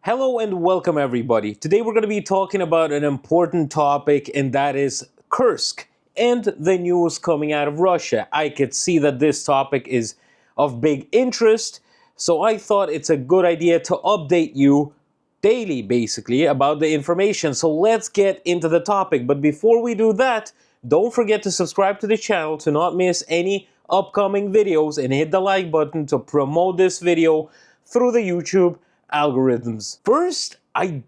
Hello and welcome everybody. Today we're going to be talking about an important topic, and that is Kursk and the news coming out of Russia. I could see that this topic is of big interest, so I thought it's a good idea to update you daily basically about the information. So let's get into the topic. But before we do that, don't forget to subscribe to the channel to not miss any upcoming videos and hit the like button to promote this video through the YouTube algorithms. First, I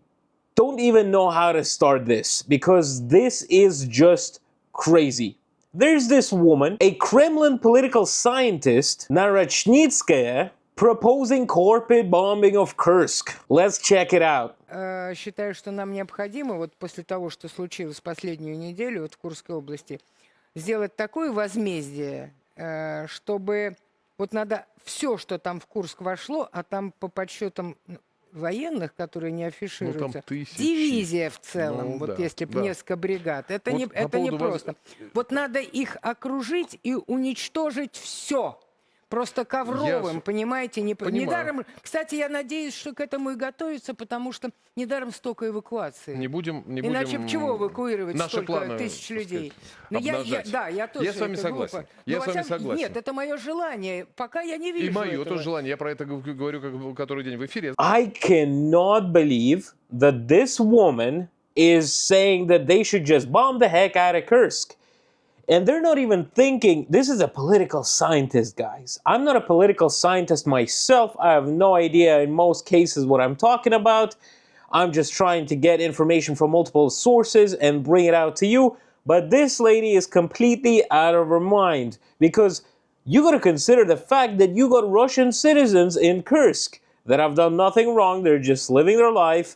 don't even know how to start this because this is just crazy. There's this woman, a Kremlin political scientist, Narochnitskaya, proposing corporate bombing of Kursk. Let's check it out. Считаю, что нам необходимо, вот после того, что случилось последнюю неделю вот в Курской области, сделать такое возмездие, чтобы вот надо все, что там в Курск вошло, а там по подсчетам военных, которые не афишируются, дивизия в целом, вот если бы несколько бригад, это вот не просто. Вот надо их окружить и уничтожить все. Просто ковровым, понимаете? Недаром, кстати, я надеюсь, что к этому и готовится, потому что недаром столько эвакуации. Не будем Иначе чего эвакуировать столько тысяч людей? Я тоже. Я с вами согласен. Я с вами согласен. Нет, это мое желание. Пока я не вижу И мое этого. тоже желание. Я про это говорю который день в эфире. I cannot believe that this woman is saying that they should just bomb the heck out of Kursk. And they're not even thinking, this is a political scientist, guys. I'm not a political scientist myself. I have no idea in most cases what I'm talking about. I'm just trying to get information from multiple sources and bring it out to you. But this lady is completely out of her mind because you got to consider the fact that you got Russian citizens in Kursk that have done nothing wrong. They're just living their life.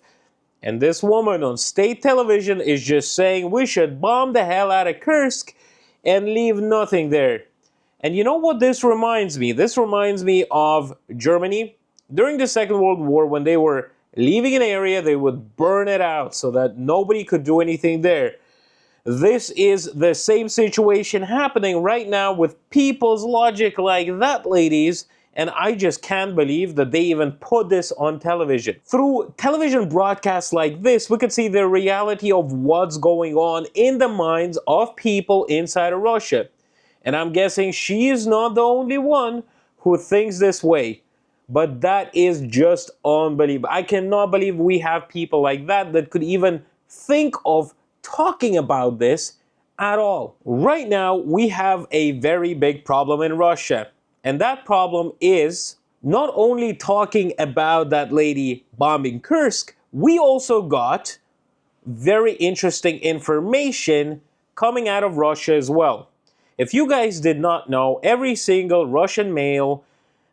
And this woman on state television is just saying we should bomb the hell out of Kursk and leave nothing there. And you know what this reminds me? This reminds me of Germany. During the Second World War, when they were leaving an area, they would burn it out so that nobody could do anything there. This is the same situation happening right now with people's logic like that, ladies. And I just can't believe that they even put this on television. Through television broadcasts like this, we could see the reality of what's going on in the minds of people inside of Russia. And I'm guessing she is not the only one who thinks this way. But that is just unbelievable. I cannot believe we have people like that that could even think of talking about this at all. Right now, we have a very big problem in Russia. And that problem is not only talking about that lady bombing Kursk, we also got very interesting information coming out of Russia as well. If you guys did not know, every single Russian male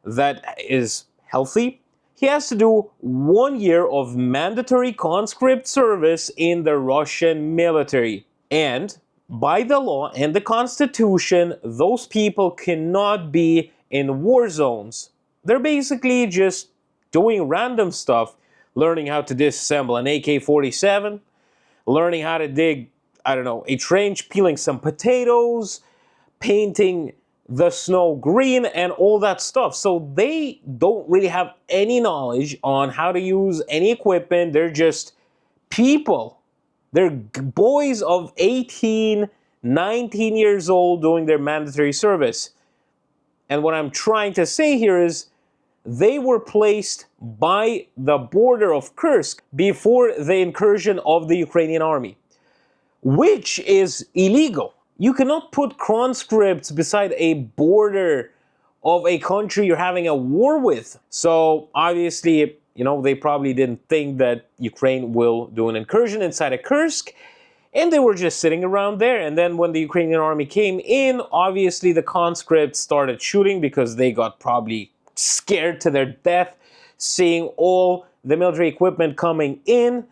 that is healthy, he has to do 1 year of mandatory conscript service in the Russian military. And by the law and the constitution, those people cannot be in war zones. They're basically just doing random stuff, learning how to disassemble an AK-47, learning how to dig, I don't know, a trench, peeling some potatoes, painting the snow green, and all that stuff. So they don't really have any knowledge on how to use any equipment. They're just people. They're boys of 18, 19 years old doing their mandatory service. And what I'm trying to say here is they were placed by the border of Kursk before the incursion of the Ukrainian army, which is illegal. You cannot put conscripts beside a border of a country you're having a war with. So obviously, you know, they probably didn't think that Ukraine will do an incursion inside of Kursk. And they were just sitting around there. And then when the Ukrainian army came in, obviously the conscripts started shooting because they got probably scared to their death seeing all the military equipment coming in.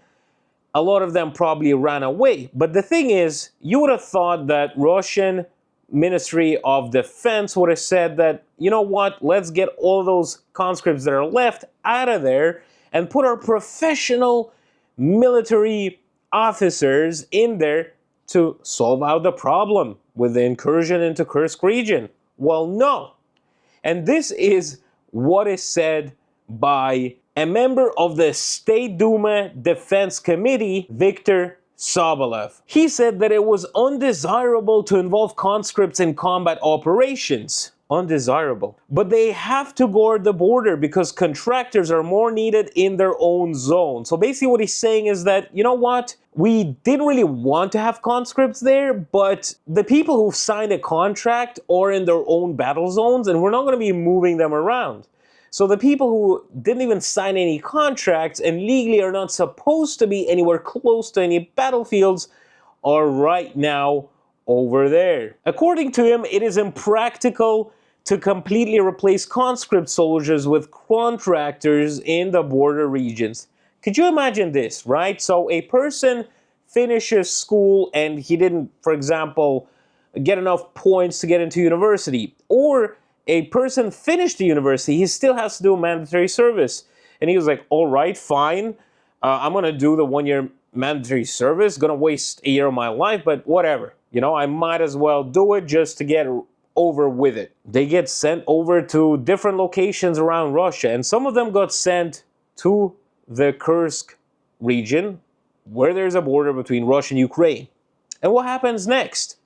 A lot of them probably ran away. But the thing is, you would have thought that Russian Ministry of Defense would have said that, you know what, let's get all those conscripts that are left out of there and put our professional military officers in there to solve out the problem with the incursion into Kursk region. Well, no. And this is what is said by a member of the State Duma Defense Committee, Viktor Sobolev. He said that it was undesirable to involve conscripts in combat operations. Undesirable. But they have to guard the border because contractors are more needed in their own zone. So basically what he's saying is that, you know what? We didn't really want to have conscripts there, but the people who've signed a contract are in their own battle zones and we're not going to be moving them around. So the people who didn't even sign any contracts and legally are not supposed to be anywhere close to any battlefields are right now over there. According to him, it is impractical to completely replace conscript soldiers with contractors in the border regions. Could you imagine this, right? So a person finishes school and he didn't, for example, get enough points to get into university, or a person finished the university, he still has to do a mandatory service. And he was like, all right, fine, I'm gonna do the 1 year mandatory service, gonna waste a year of my life, but whatever. You know, I might as well do it just to get over with it. They get sent over to different locations around Russia, and some of them got sent to the Kursk region, where there's a border between Russia and Ukraine. And what happens next?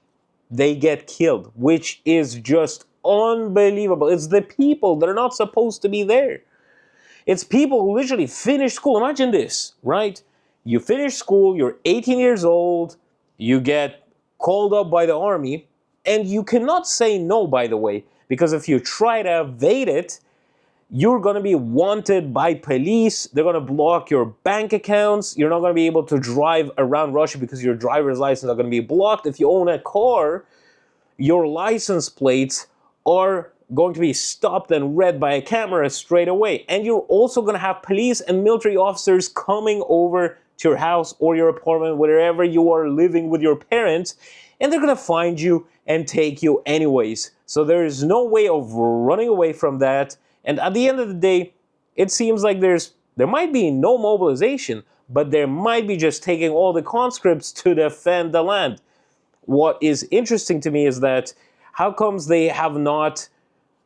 They get killed, which is just unbelievable. It's the people that are not supposed to be there. It's people who literally finish school. Imagine this, right? You finish school, you're 18 years old, you get called up by the army, and you cannot say no, by the way, because if you try to evade it, you're going to be wanted by police. They're going to block your bank accounts. You're not going to be able to drive around Russia because your driver's license are going to be blocked. If you own a car, your license plates are going to be stopped and read by a camera straight away. And you're also going to have police and military officers coming over to your house or your apartment, wherever you are living with your parents, and they're going to find you and take you anyways. So there is no way of running away from that. And at the end of the day, it seems like there might be no mobilization, but there might be just taking all the conscripts to defend the land. What is interesting to me is that how comes they have not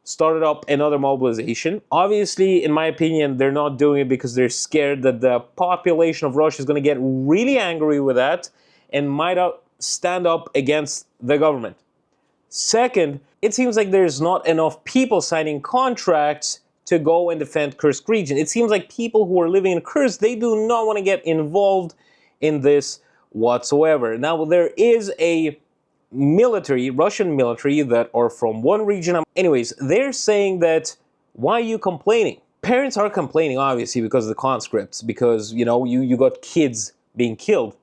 started up another mobilization? Obviously, in my opinion, they're not doing it because they're scared that the population of Russia is going to get really angry with that and might stand up against the government. Second, it seems like there's not enough people signing contracts to go and defend Kursk region. It seems like people who are living in Kursk, they do not want to get involved in this whatsoever. Now, there is a military, Russian military, that are from one region. Anyways, they're saying that, why are you complaining? Parents are complaining, obviously, because of the conscripts, because, you know, you got kids being killed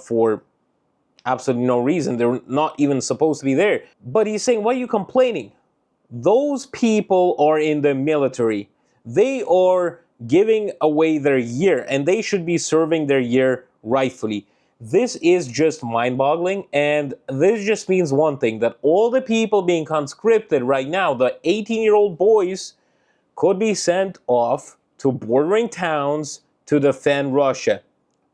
for absolutely no reason. They're not even supposed to be there. But he's saying, why are you complaining? Those people are in the military. They are giving away their year, and they should be serving their year rightfully. This is just mind-boggling, and this just means one thing, that all the people being conscripted right now, the 18-year-old boys, could be sent off to bordering towns to defend Russia,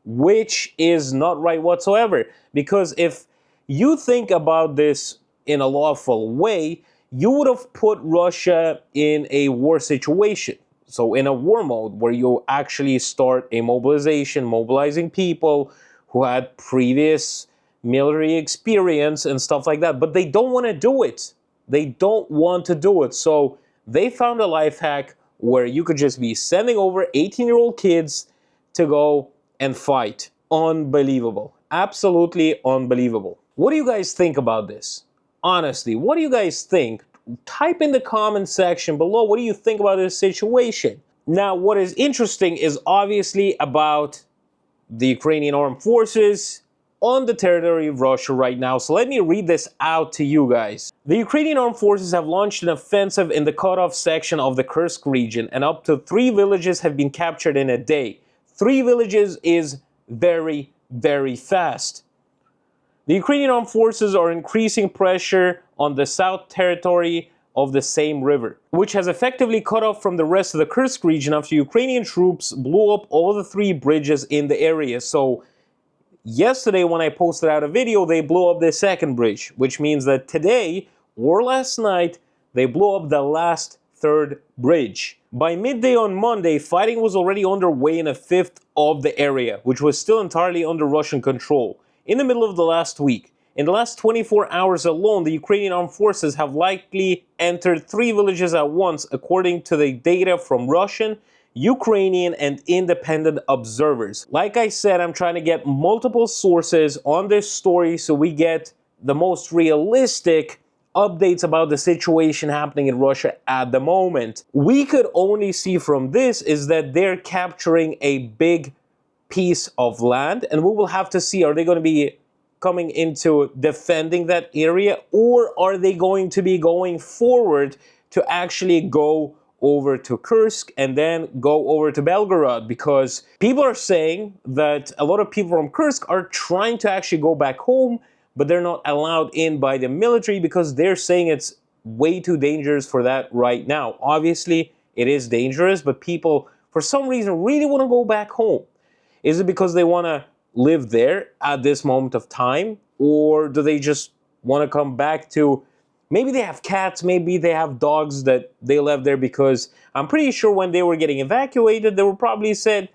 which is not right whatsoever. Because if you think about this in a lawful way, you would have put Russia in a war situation. So in a war mode where you actually start a mobilization, mobilizing people who had previous military experience and stuff like that. But they don't want to do it. They don't want to do it. So they found a life hack where you could just be sending over 18-year-old kids to go and fight. Unbelievable. Absolutely unbelievable. What do you guys think about this? Honestly, what do you guys think? Type in the comment section below. What do you think about this situation? Now, what is interesting is obviously about the Ukrainian armed forces on the territory of Russia right now. So let me read this out to you guys. The Ukrainian armed forces have launched an offensive in the cut-off section of the Kursk region, and up to 3 villages have been captured in a day. 3 villages is very, very fast. The Ukrainian armed forces are increasing pressure on the south territory of the same river, which has effectively cut off from the rest of the Kursk region after Ukrainian troops blew up all the 3 bridges in the area. So yesterday when I posted out a video, they blew up the second bridge, which means that today or last night, they blew up the last 3rd bridge, By midday on Monday, fighting was already underway in a fifth of the area, which was still entirely under Russian control. In the middle of the last week, in the last 24 hours alone, the Ukrainian armed forces have likely entered 3 villages at once, according to the data from Russian, Ukrainian, and independent observers. Like I said, I'm trying to get multiple sources on this story so we get the most realistic updates about the situation happening in Russia at the moment. We could only see from this is that they're capturing a big piece of land, and we will have to see, are they going to be coming into defending that area, or are they going to be going forward to actually go over to Kursk and then go over to Belgorod? Because people are saying that a lot of people from Kursk are trying to actually go back home, but they're not allowed in by the military because they're saying it's way too dangerous for that right now. Obviously, it is dangerous, but people, for some reason, really want to go back home. Is it because they want to live there at this moment of time? Or do they just want to come back to, maybe they have cats, maybe they have dogs that they left there? Because I'm pretty sure when they were getting evacuated, they were probably said,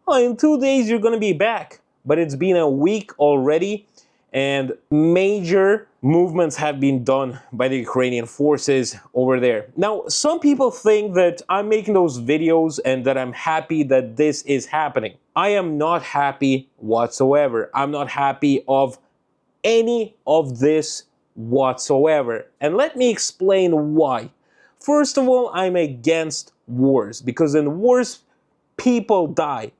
oh, in 2 days you're going to be back. But it's been a week already, and major movements have been done by the Ukrainian forces over there. Now, some people think that I'm making those videos and that I'm happy that this is happening. I am not happy whatsoever. I'm not happy of any of this whatsoever. And let me explain why. First of all, I'm against wars, because in wars, people die.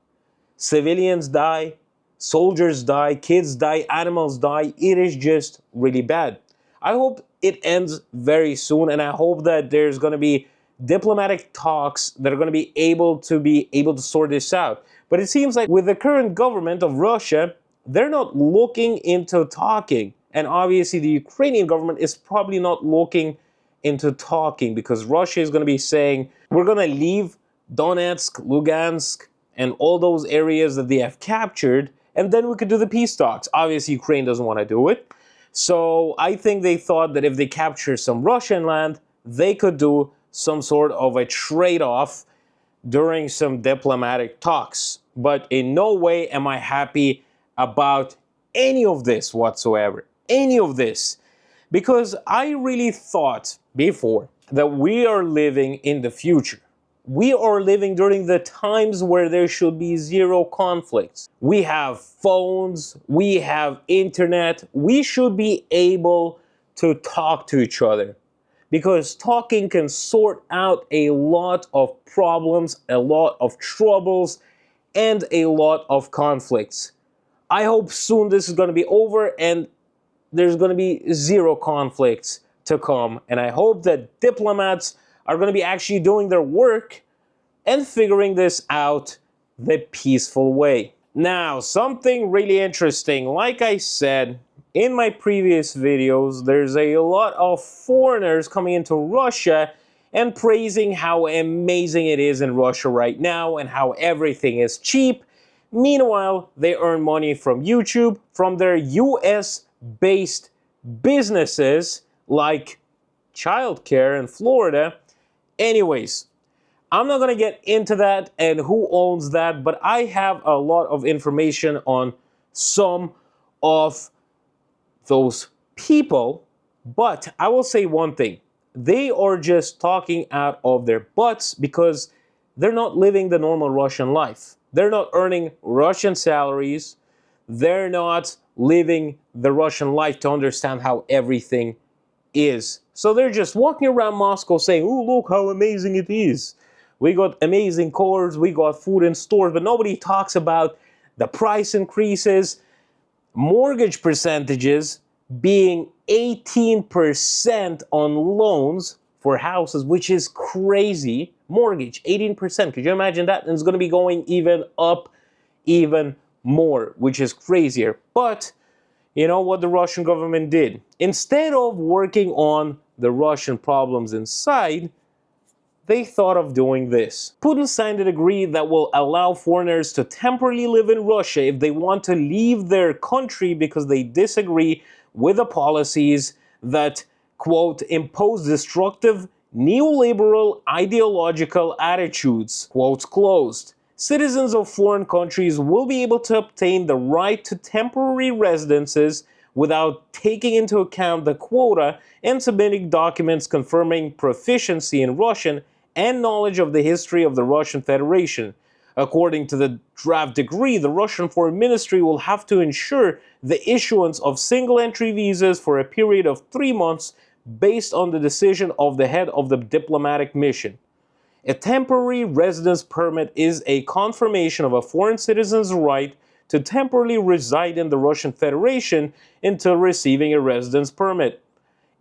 Civilians die, soldiers die, kids die, animals die. It is just really bad. I hope it ends very soon, and I hope that there's going to be diplomatic talks that are going to be able to sort this out. But it seems like with the current government of Russia, they're not looking into talking. And obviously the Ukrainian government is probably not looking into talking, because Russia is going to be saying, we're going to leave Donetsk, Lugansk, and all those areas that they have captured, and then we could do the peace talks. Obviously, Ukraine doesn't want to do it. So I think they thought that if they capture some Russian land, they could do some sort of a trade-off during some diplomatic talks. But in no way am I happy about any of this whatsoever. Any of this. Because I really thought before that we are living in the future. We are living during the times where there should be zero conflicts. We have phones, we have internet, we should be able to talk to each other. Because talking can sort out a lot of problems, a lot of troubles, and a lot of conflicts. I hope soon this is going to be over and there's going to be zero conflicts to come. And I hope that diplomats are going to be actually doing their work and figuring this out the peaceful way. Now, something really interesting. Like I said in my previous videos, there's a lot of foreigners coming into Russia and praising how amazing it is in Russia right now and how everything is cheap. Meanwhile, they earn money from YouTube, from their US-based businesses like childcare in Florida. Anyways, I'm not going to get into that and who owns that, but I have a lot of information on some of those people. But I will say one thing. They are just talking out of their butts because they're not living the normal Russian life. They're not earning Russian salaries. They're not living the Russian life to understand how everything is. So they're just walking around Moscow saying, oh, look how amazing it is. We got amazing cars, we got food in stores, but nobody talks about the price increases, mortgage percentages being 18% on loans for houses, which is crazy. Mortgage, 18%. Could you imagine that? And it's going to be going even up even more, which is crazier. But you know what the Russian government did? Instead of working on the Russian problems inside, they thought of doing this. Putin signed a decree that will allow foreigners to temporarily live in Russia if they want to leave their country because they disagree with the policies that, quote, impose destructive neoliberal ideological attitudes, quotes closed. Citizens of foreign countries will be able to obtain the right to temporary residences without taking into account the quota and submitting documents confirming proficiency in Russian and knowledge of the history of the Russian Federation. According to the draft decree, the Russian Foreign Ministry will have to ensure the issuance of single-entry visas for a period of 3 months based on the decision of the head of the diplomatic mission. A temporary residence permit is a confirmation of a foreign citizen's right to temporarily reside in the Russian Federation until receiving a residence permit,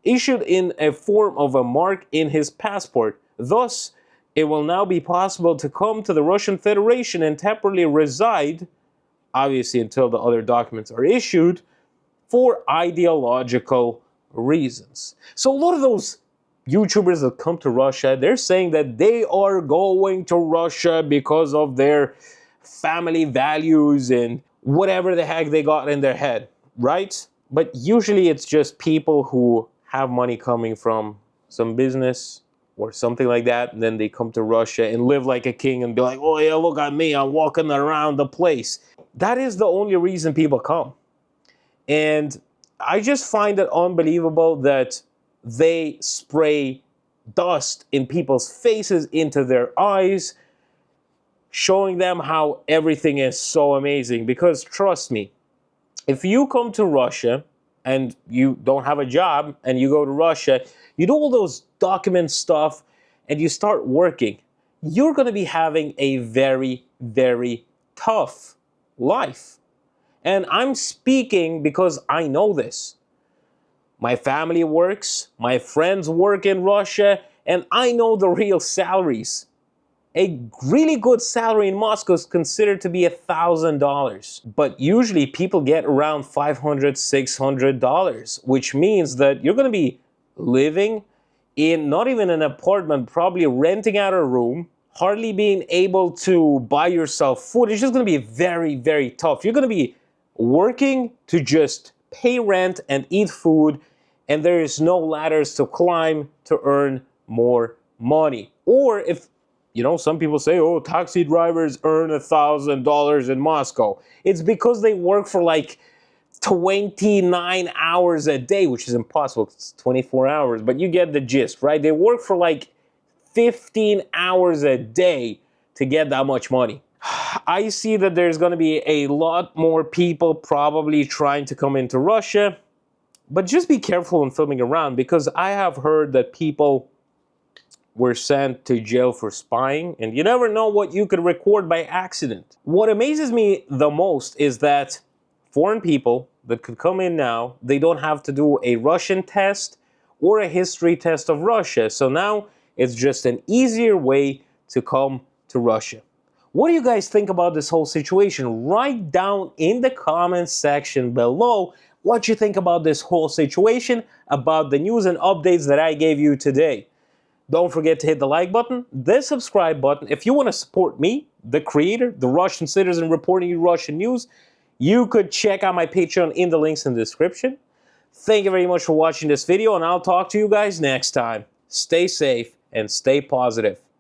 issued in a form of a mark in his passport. Thus, it will now be possible to come to the Russian Federation and temporarily reside, obviously until the other documents are issued, for ideological reasons. So a lot of those YouTubers that come to Russia, they're saying that they are going to Russia because of their family values and whatever the heck they got in their head, right? But usually it's just people who have money coming from some business or something like that, and then they come to Russia and live like a king and be like, oh yeah, look at me, I'm walking around the place. That is the only reason people come. And I just find it unbelievable that they spray dust in people's faces, into their eyes, showing them how everything is so amazing. Because trust me, if you come to Russia and you don't have a job and you go to Russia, you do all those document stuff and you start working, you're going to be having a very, very tough life. And I'm speaking because I know this. My family works, my friends work in Russia, and I know the real salaries. A really good salary in Moscow is considered to be $1,000. But usually people get around $500, $600, which means that you're going to be living in not even an apartment, probably renting out a room, hardly being able to buy yourself food. It's just going to be very, very tough. You're going to be working to just pay rent and eat food, and there is no ladders to climb to earn more money. Or if, you know, some people say, oh, taxi drivers earn $1,000 in Moscow. It's because they work for like 29 hours a day, which is impossible. It's 24 hours, but you get the gist, right? They work for like 15 hours a day to get that much money. I see that there's going to be a lot more people probably trying to come into Russia, but just be careful when filming around, because I have heard that people were sent to jail for spying, and you never know what you could record by accident. What amazes me the most is that foreign people that could come in now, they don't have to do a Russian test or a history test of Russia. So now it's just an easier way to come to Russia. What do you guys think about this whole situation? Write down in the comments section below what you think about this whole situation, about the news and updates that I gave you today. Don't forget to hit the like button, the subscribe button. If you want to support me, the creator, the Russian citizen reporting you Russian news, you could check out my Patreon in the links in the description. Thank you very much for watching this video, and I'll talk to you guys next time. Stay safe and stay positive.